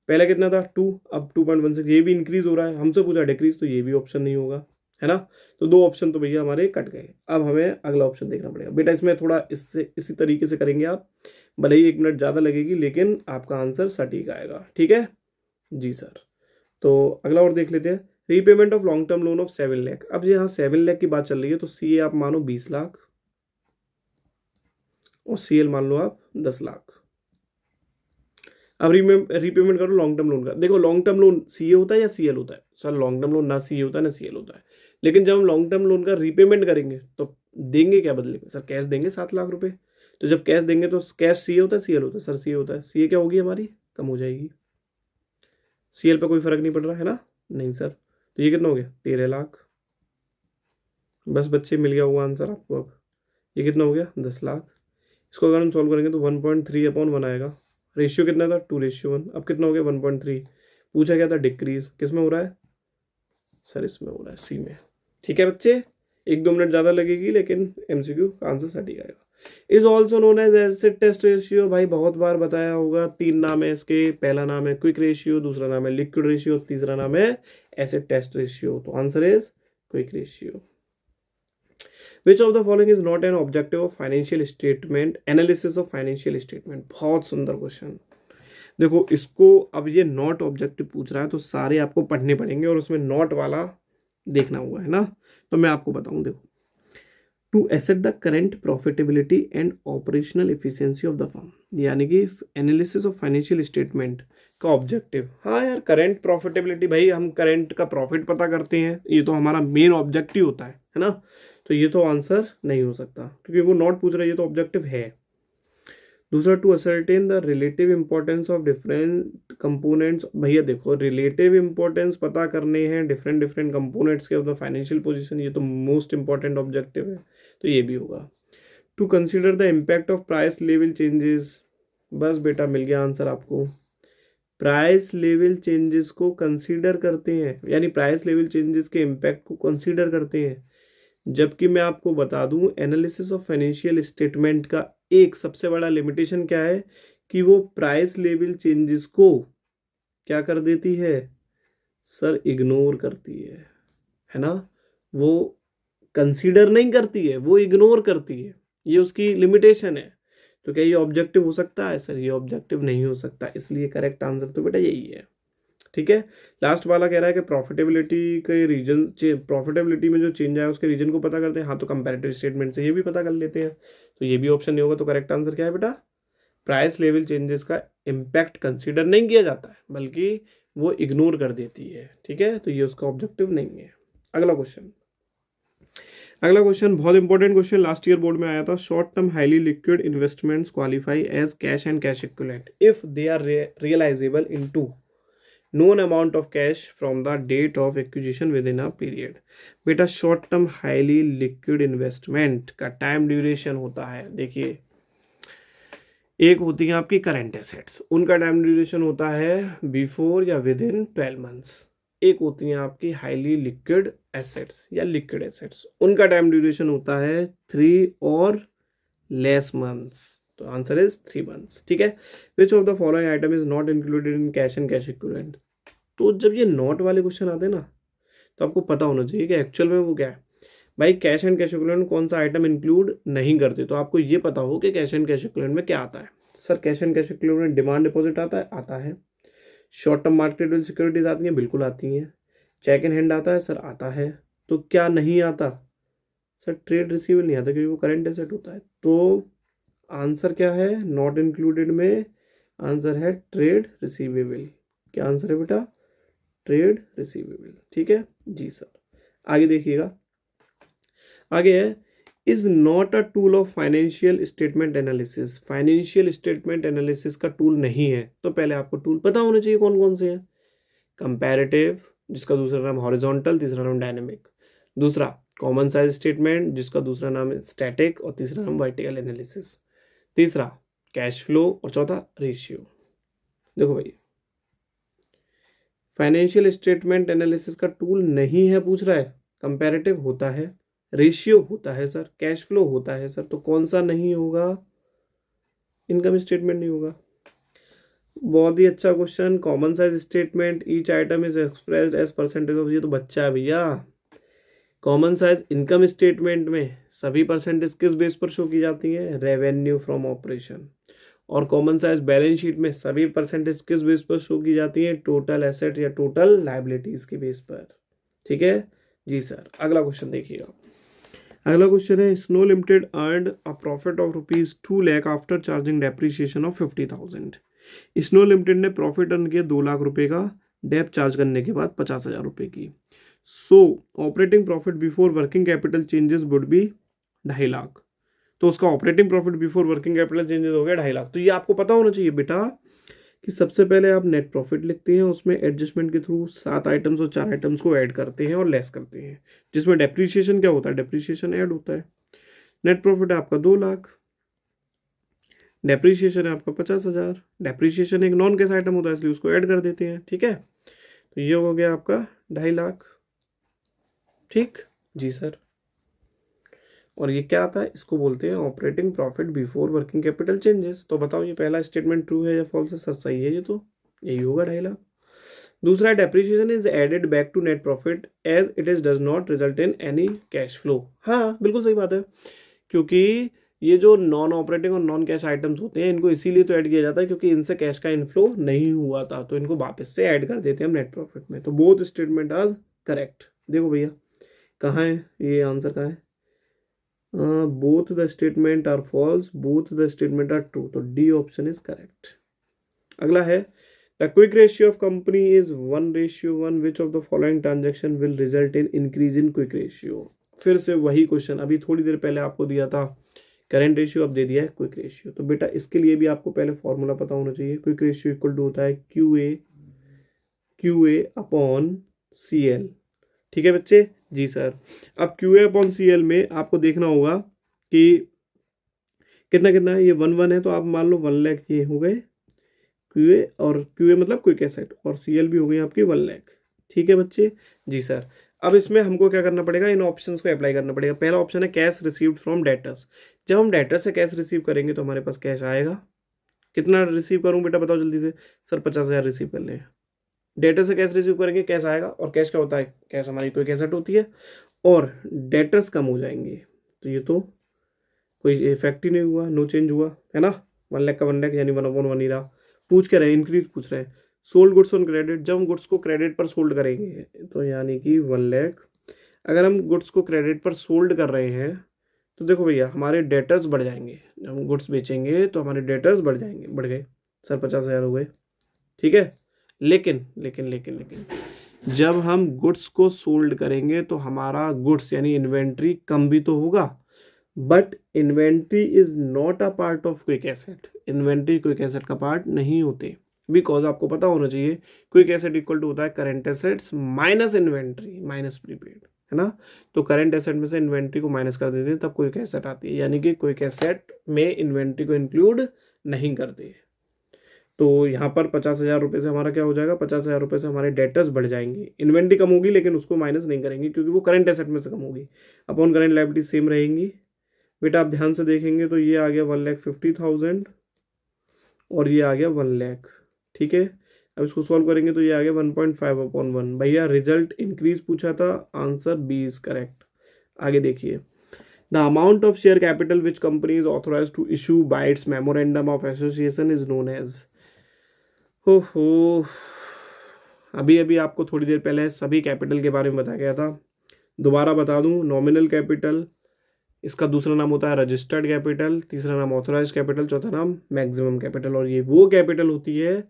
पहले कितना था 2, अब 2.16। ये भी इंक्रीज हो रहा है, हमसे पूछा डिक्रीज, तो ये भी ऑप्शन नहीं होगा, है ना। तो 2 ऑप्शन तो भैया हमारे कट गए। अब हमें अगला ऑप्शन देखना पड़ेगा बेटा। इसमें थोड़ा इसी तरीके से करेंगे आप, भले ही 1 मिनट ज़्यादा लगेगी, लेकिन आपका आंसर सटीक आएगा। ठीक है जी सर। तो अगला और देख लेते हैं, repayment of long term loan of 7 lakh. अब यहाँ 7 लाख की बात चल रही है, तो CA आप मानो 20 लाख और CL मान लो आप 10 लाख। अब रीपेमेंट करो लॉन्ग टर्म लोन का। देखो लॉन्ग टर्म लोन CA होता है या CL होता है? सर लॉन्ग टर्म लोन ना CA होता है ना CL होता है, लेकिन जब हम लॉन्ग टर्म लोन का रीपेमेंट करेंगे तो देंगे क्या बदले में? सर कैश देंगे 7 लाख रुपए। तो जब कैश देंगे तो कैश CA होता है CL होता है? सर CA होता है। CA क्या होगी हमारी? कम हो जाएगी। CL पे कोई फर्क नहीं पड़ रहा है ना? नहीं सर। तो ये कितना हो गया 13 लाख। बस बच्चे मिल गया होगा आंसर आपको। अब ये कितना हो गया 10 लाख। इसको अगर हम सॉल्व करेंगे तो 1.3/1 आएगा, रेशियो कितना था 2:1, अब कितना हो गया 1.3। पूछा क्या था डिक्रीज, किस में हो रहा है सर, इसमें हो रहा है सी में। ठीक है बच्चे, 1-2 मिनट ज़्यादा लगेगी लेकिन एमसीक्यू का आंसर सटीक आएगा। Is also known as acid test ratio, भाई बहुत बार बताया होगा, 3 नाम है इसके। पहला नाम है क्विक रेशियो, दूसरा नाम है लिक्विड रेशियो, तीसरा नाम है एसिड टेस्ट रेशियो। तो answer is quick ratio. Which of the following is not an objective of financial statement, analysis of financial statement. बहुत सुंदर क्वेश्चन। देखो इसको, अब ये नॉट ऑब्जेक्टिव पूछ रहा है तो सारे आपको पढ़ने पड़ेंगे और उसमें नॉट वाला देखना हुआ है ना। तो मैं आपको बताऊं, देखो, to assess the current profitability and operational efficiency of the firm, यानी कि एनालिसिस ऑफ फाइनेंशियल स्टेटमेंट का ऑब्जेक्टिव। हाँ यार, करेंट प्रॉफिटेबिलिटी, भाई हम करेंट का प्रॉफिट पता करते हैं, ये तो हमारा मेन ऑब्जेक्टिव होता है ना। तो ये तो आंसर नहीं हो सकता क्योंकि वो नॉट पूछ रहा है, ये तो ऑब्जेक्टिव है। दूसरा, to ascertain the relative importance of different components. भैया देखो, रिलेटिव इंपॉर्टेंस पता करने हैं डिफरेंट डिफरेंट कंपोनेंट्स के ऑफ द फाइनेंशियल पोजीशन, ये तो मोस्ट इंपॉर्टेंट ऑब्जेक्टिव है, तो ये भी होगा। To consider the impact of price level changes, बस बेटा मिल गया आंसर आपको। प्राइस लेवल चेंजेस को कंसीडर करते हैं, यानी प्राइस लेवल चेंजेस के इम्पैक्ट को कंसीडर करते हैं। जबकि मैं आपको बता दूं, एनालिसिस ऑफ फाइनेंशियल स्टेटमेंट का एक सबसे बड़ा लिमिटेशन क्या है कि वो प्राइस लेवल चेंजेस को क्या कर देती है सर, इग्नोर करती है ना। वो कंसीडर नहीं करती है, वो इग्नोर करती है, ये उसकी लिमिटेशन है। तो क्या ये ऑब्जेक्टिव हो सकता है सर, ये ऑब्जेक्टिव नहीं हो सकता, इसलिए करेक्ट आंसर तो बेटा यही है। ठीक है, लास्ट वाला कह रहा है कि प्रॉफिटेबिलिटी के रीजन, प्रॉफिटेबिलिटी में जो चेंज आया उसके रीजन को पता करते हैं। हाँ, तो कंपैरेटिव स्टेटमेंट से ये भी पता कर लेते हैं, तो ये भी ऑप्शन नहीं होगा। तो करेक्ट आंसर क्या है बेटा, प्राइस लेवल चेंजेस का इम्पैक्ट कंसीडर नहीं किया जाता है बल्कि वो इग्नोर कर देती है। ठीक है, तो ये उसका ऑब्जेक्टिव नहीं है। अगला क्वेश्चन बहुत important question, last year board में आया था। Short term highly liquid investments qualify as cash and cash equivalent if they are realisable into known amount of cash from the date of acquisition within a period। बेटा short term highly liquid investment का टाइम ड्यूरेशन होता है, देखिए एक होती है आपकी करंट एसेट्स, उनका टाइम ड्यूरेशन होता है बिफोर या विद इन 12 मंथ्स। एक होती है आपकी हाईली लिक्विड एसेट्स या लिक्विड एसेट्स, उनका टाइम ड्यूरेशन होता है 3 और लेस मंथ्स। तो आंसर इज 3 मंथ्स। ठीक है, विच of the following item is not included in cash and cash equivalent. तो जब ये नॉट वाले क्वेश्चन आते हैं ना, तो आपको पता होना चाहिए कि एक्चुअल में वो क्या है। भाई कैश एंड कैश इक्विवेलेंट कौन सा आइटम इंक्लूड नहीं करते, तो आपको ये पता हो कि कैश एंड कैश इक्विवेलेंट में क्या आता है। Sir cash and cash equivalent में डिमांड डिपॉजिट आता है। शॉर्ट टर्म मार्केटेबल सिक्योरिटीज आती हैं, बिल्कुल आती हैं। चेक इन हैंड आता है सर, आता है। तो क्या नहीं आता सर, ट्रेड रिसीवेबल नहीं आता क्योंकि वो करंट एसेट होता है। तो आंसर क्या है नॉट इंक्लूडेड में, आंसर है ट्रेड रिसीवेबल। क्या आंसर है बेटा, ट्रेड रिसीवेबल। ठीक है जी सर, आगे देखिएगा। आगे है is not a tool of financial statement analysis. Financial statement analysis का टूल नहीं है, तो पहले आपको टूल पता होने चाहिए कौन कौन से हैं। कंपैरेटिव, जिसका दूसरा नाम हॉरिजॉन्टल, तीसरा नाम डायनेमिक। दूसरा कॉमन साइज स्टेटमेंट, जिसका दूसरा नाम है स्टैटिक और तीसरा नाम वर्टिकल एनालिसिस। तीसरा कैश फ्लो और चौथा रेशियो। देखो भाई, फाइनेंशियल स्टेटमेंट एनालिसिस का टूल नहीं है पूछ रहा है। कंपैरेटिव होता है, रेशियो होता है सर, कैश फ्लो होता है सर, तो कौन सा नहीं होगा, इनकम स्टेटमेंट नहीं होगा। बहुत ही अच्छा question. Common size statement, each item is expressed as percentage of, ये तो बच्चा है भैया। कॉमन साइज इनकम स्टेटमेंट में सभी परसेंटेज किस बेस पर शो की जाती है, रेवेन्यू फ्रॉम ऑपरेशन। और कॉमन साइज बैलेंस शीट में सभी परसेंटेज किस बेस पर शो की जाती है, टोटल एसेट या टोटल लायबिलिटीज के बेस पर। ठीक है जी सर, अगला क्वेश्चन देखिएगा। अगला क्वेश्चन है snow limited earned a profit of ₹2 lakh after charging depreciation of 50,000। Snow limited ने प्रॉफिट अर्न किया 2 लाख रुपए का, डेप चार्ज करने के बाद 50,000 रुपए की। सो operating profit before working capital changes would be 2.5 lakh. तो उसका operating profit before working capital changes हो गया 2.5 लाख। तो ये आपको पता होना चाहिए बेटा कि सबसे पहले आप नेट प्रॉफिट लिखते हैं, उसमें एडजस्टमेंट के थ्रू 7 आइटम्स और 4 आइटम्स को ऐड करते हैं और लेस करते हैं, जिसमें डेप्रीशिएशन क्या होता है, डेप्रीशिएशन ऐड होता है। नेट प्रॉफिट है आपका 2 लाख, डेप्रीशिएशन है आपका 50,000। डेप्रीशिएशन एक नॉन कैश आइटम होता है इसलिए उसको ऐड कर देते हैं, ठीक है। तो ये हो गया आपका 2.5 लाख, ठीक जी सर। और ये क्या आता है, इसको बोलते हैं operating profit before working capital changes. तो बताओ ये पहला स्टेटमेंट ट्रू है या फॉल्स है? सर सही है, ये तो यही होगा 2.5 लाख। दूसरा, depreciation is added back to net profit as it is does not result in any cash flow. हाँ बिल्कुल सही बात है, क्योंकि ये जो नॉन ऑपरेटिंग और नॉन कैश आइटम्स होते हैं इनको इसीलिए तो ऐड किया जाता है क्योंकि इनसे कैश का इनफ्लो नहीं हुआ था, तो इनको वापस से ऐड कर देते हैं हम नेट प्रॉफिट में। तो बोथ स्टेटमेंट आर करेक्ट। देखो भैया कहाँ है ये आंसर, कहाँ है? Both the statement are false, both the statement are true, तो डी ऑप्शन इज करेक्ट। अगला है the quick ratio of company is 1:1, which of the following transaction will result in increase in quick ratio. फिर से वही क्वेश्चन, अभी थोड़ी देर पहले आपको दिया था करेंट रेशियो, अब दे दिया है क्विक रेशियो। तो बेटा इसके लिए भी आपको पहले फॉर्मूला पता होना चाहिए। क्विक रेशियो इक्वल टू होता है Q A upon C L, ठीक है बच्चे जी सर। अब Q A upon C L में आपको देखना होगा कि कितना कितना है, ये 1 है, तो आप मान लो 1 लाख ये हो गए क्यू ए, और क्यू ए मतलब क्विक एसेट, और सी एल भी हो गई आपकी 1 लाख, ठीक है बच्चे जी सर। अब इसमें हमको क्या करना पड़ेगा, इन ऑप्शंस को अप्लाई करना पड़ेगा। पहला ऑप्शन है कैश रिसीव्ड फ्रॉम डेटर्स। जब हम डेटर से कैश रिसीव करेंगे तो हमारे पास कैश आएगा। कितना रिसीव करूं बेटा बताओ जल्दी से? सर 50,000 रिसीव कर ले। डेटर से कैश रिसीव करेंगे कैश आएगा, और कैश क्या होता है? कैश हमारी कोई एसेट होती है, और डेटर्स कम हो जाएंगे, तो ये तो कोई इफेक्ट ही नहीं हुआ, नो चेंज हुआ है ना। 1 लाख का 1 लाख यानी 1/1 ही रहा। पूछ के रहे इंक्रीज पूछ रहे हैं। सोल्ड गुड्स ऑन क्रेडिट, जब हम गुड्स को क्रेडिट पर सोल्ड करेंगे तो यानी कि 1 लाख। अगर हम गुड्स को क्रेडिट पर सोल्ड कर रहे हैं तो देखो भैया हमारे डेटर्स बढ़ जाएंगे। जब हम गुड्स बेचेंगे तो हमारे डेटर्स बढ़ जाएंगे, बढ़ गए सर 50,000 हो गए, ठीक है। लेकिन लेकिन लेकिन लेकिन जब हम गुड्स को सोल्ड करेंगे तो हमारा गुड्स यानी इन्वेंट्री कम भी तो होगा, but inventory is not a part of quick asset. Inventory quick asset का पार्ट नहीं होते, बिकॉज आपको पता होना चाहिए क्विक एसेट इक्वल टू होता है current assets minus inventory minus prepaid, है ना। तो करंट एसेट में से इन्वेंट्री को माइनस कर देते हैं तब क्विक एसेट आती है, यानी कि क्विक एसेट में इन्वेंट्री को इंक्लूड नहीं करते। तो यहाँ पर 50,000 रुपये से हमारा क्या हो जाएगा, 50,000 रुपये से हमारे डेटर्स बढ़ जाएंगे। इन्वेंट्री कम होगी लेकिन उसको माइनस नहीं करेंगे क्योंकि वो करंट एसेट में से कम होगी। अपॉन करंट लायबिलिटी सेम रहेंगी। बेटा आप ध्यान से देखेंगे तो ये आ गया 1,50,000 और ये आ गया 1 लाख, ठीक है। अब इसको सॉल्व करेंगे तो ये आ गया 1.5/1। भैया रिजल्ट इंक्रीज पूछा था, आंसर बी इज करेक्ट। आगे देखिए, the amount of share capital which company is authorise to issue by its memorandum of association is known as. हो अभी अभी आपको थोड़ी देर पहले सभी कैपिटल के बारे में बताया गया था, दोबारा बता दूं। नॉमिनल कैपिटल, इसका दूसरा नाम होता है रजिस्टर्ड कैपिटल, तीसरा नाम ऑथोराइज कैपिटल, चौथा नाम मैक्सिमम कैपिटल। और ये वो कैपिटल होती है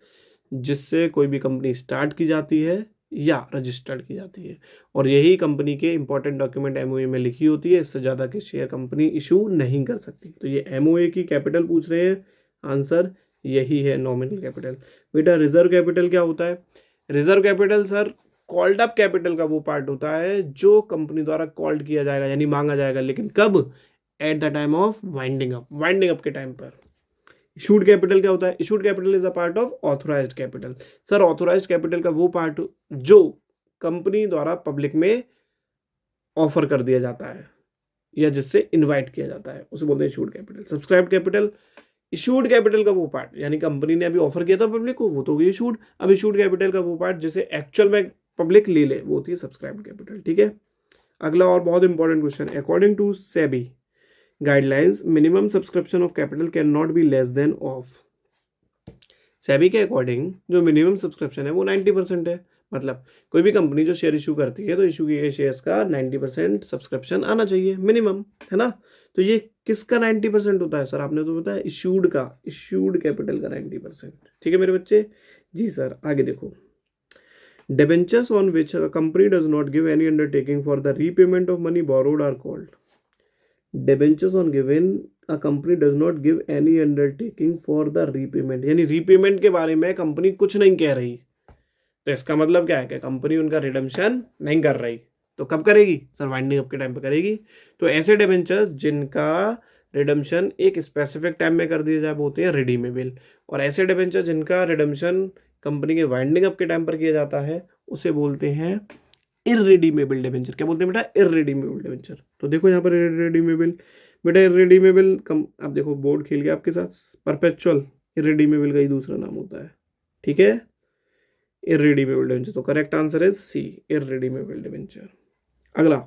जिससे कोई भी कंपनी स्टार्ट की जाती है या रजिस्टर्ड की जाती है, और यही कंपनी के इंपॉर्टेंट डॉक्यूमेंट एमओए में लिखी होती है। इससे ज़्यादा के शेयर कंपनी इशू नहीं कर सकती। तो ये एमओए की कैपिटल पूछ रहे हैं, आंसर यही है नॉमिनल कैपिटल। बेटा रिजर्व कैपिटल क्या होता है? Reserve capital sir called up capital का वो पार्ट होता है जो कंपनी द्वारा कॉल्ड किया जाएगा यानी मांगा जाएगा, लेकिन कब? At the time of winding up, winding up के टाइम पर। इशूड कैपिटल क्या होता है? Issued capital is a part of authorised capital. Sir authorised capital का वो पार्ट जो कंपनी द्वारा पब्लिक में ऑफर कर दिया जाता है या जिससे इनवाइट किया जाता है, उसे बोलते हैं issued capital. Subscribe capital, issued capital का वो पार्ट यानी कंपनी ने अभी ऑफर किया था पब्लिक को, वो तो होगी इशूड। अब इशूड कैपिटल का वो पार्ट जिसे एक्चुअल में पब्लिक ले ले, वो होती है सब्सक्राइब कैपिटल, ठीक है। अगला और बहुत important question, according to SEBI guidelines minimum subscription of capital can not be less than of. SEBI के अकॉर्डिंग जो मिनिमम सब्सक्रिप्शन है वो 90% है। मतलब कोई भी कंपनी जो शेयर इशू करती है तो इशू किए गए शेयर्स का 90% सब्सक्रिप्शन आना चाहिए मिनिमम, है ना। तो ये किसका 90% होता है? सर आपने तो बताया इशूड का, इशूड कैपिटल का 90%, ठीक है मेरे बच्चे जी सर। आगे देखो, debentures on which a company does not give any undertaking for the repayment of money borrowed are called. Debentures on given a company does not give any undertaking for the repayment, यानी रीपेमेंट के बारे में कंपनी कुछ नहीं कह रही, तो इसका मतलब क्या है कि कंपनी उनका रिडम्पशन नहीं कर रही। तो कब करेगी? सर वाइंडिंग अप के टाइम पे करेगी। तो ऐसे डिबेंचर्स जिनका रिडम्पशन एक स्पेसिफिक टाइम में कर दिया जाए वो होते हैं रिडीमेबल। और ऐसे डिबेंचर जिनका रिडम्पशन कंपनी के वाइंडिंग अप के टाइम पर किया जाता है उसे बोलते हैं इररिडीमेबल डिबेंचर। क्या बोलते हैं बेटा? Irredeemable debenture. तो देखो यहाँ पर इररिडीमेबल, बेटा इररिडीमेबल कम, अब देखो बोर्ड खेल गया आपके साथ। परपेचुअल इररिडीमेबल का ही दूसरा नाम होता है, ठीक है, इररिडीमेबल डिबेंचर। तो correct answer is C, irredeemable debenture. अगला,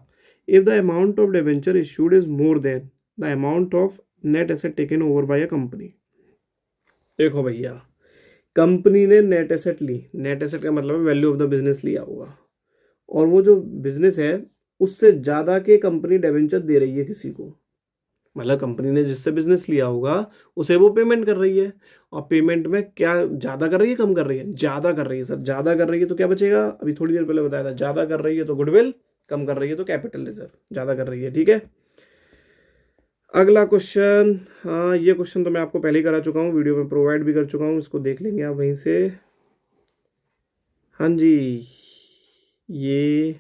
if the amount of debenture issued is more than the amount of net asset taken over by a company. देखो भैया, कंपनी ने नेट एसेट ली, नेट एसेट का मतलब है वैल्यू ऑफ द बिजनेस लिया होगा, और वो जो बिजनेस है उससे ज्यादा के कंपनी डिबेंचर दे रही है किसी को, मतलब कंपनी ने जिससे बिजनेस लिया होगा उसे वो पेमेंट कर रही है, और पेमेंट में क्या ज्यादा कर रही है कम कर रही है? ज्यादा कर रही है सर, ज्यादा कर रही है तो क्या बचेगा? अभी थोड़ी देर पहले बताया था, ज्यादा कर रही है तो गुडविल, कम कर रही है तो कैपिटल रिजर्व, ज्यादा कर रही है, ठीक है। अगला क्वेश्चन, हाँ ये क्वेश्चन तो मैं आपको पहले ही करा चुका हूँ, वीडियो में प्रोवाइड भी कर चुका हूँ, इसको देख लेंगे आप वहीं से। हाँ जी, ये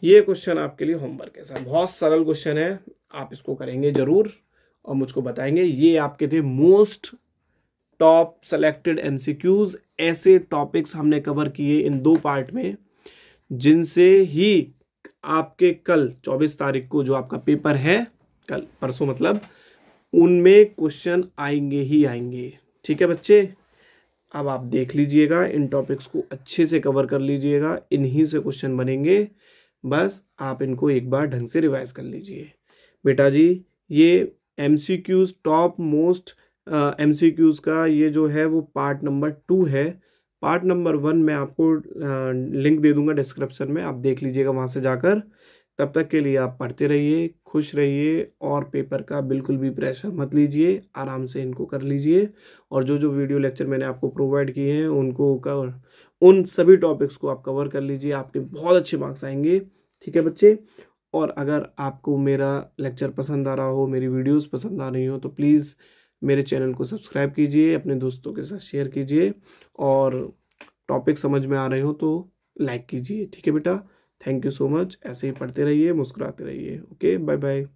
क्वेश्चन आपके लिए होमवर्क है सर, बहुत सरल क्वेश्चन है, आप इसको करेंगे जरूर और मुझको बताएंगे। ये आपके थे मोस्ट टॉप सेलेक्टेड एमसीक्यूज, ऐसे टॉपिक्स हमने कवर किए इन 2 पार्ट में, जिनसे ही आपके कल 24 तारीख को जो आपका पेपर है, कल परसों मतलब, उनमें क्वेश्चन आएंगे ही आएंगे, ठीक है बच्चे। अब आप देख लीजिएगा, इन टॉपिक्स को अच्छे से कवर कर लीजिएगा, इन्हीं से क्वेश्चन बनेंगे, बस आप इनको एक बार ढंग से रिवाइज कर लीजिए बेटा जी। ये एमसीक्यूज टॉप मोस्ट एमसीक्यूज का ये जो है वो पार्ट नंबर 2 है। पार्ट नंबर 1 मैं आपको लिंक दे दूंगा डिस्क्रिप्शन में, आप देख लीजिएगा वहां से जाकर। तब तक के लिए आप पढ़ते रहिए, खुश रहिए, और पेपर का बिल्कुल भी प्रेशर मत लीजिए, आराम से इनको कर लीजिए। और जो जो वीडियो लेक्चर मैंने आपको प्रोवाइड किए हैं उनको कवर, उन सभी टॉपिक्स को आप कवर कर लीजिए, आपके बहुत अच्छे मार्क्स आएंगे, ठीक है बच्चे। और अगर आपको मेरा लेक्चर पसंद आ रहा हो, मेरी वीडियोस पसंद आ रही हो, तो प्लीज़ मेरे चैनल को सब्सक्राइब कीजिए, अपने दोस्तों के साथ शेयर कीजिए, और टॉपिक समझ में आ रहे हो तो लाइक कीजिए, ठीक है बेटा। थैंक यू सो मच, ऐसे ही पढ़ते रहिए, मुस्कुराते रहिए। Okay, bye bye.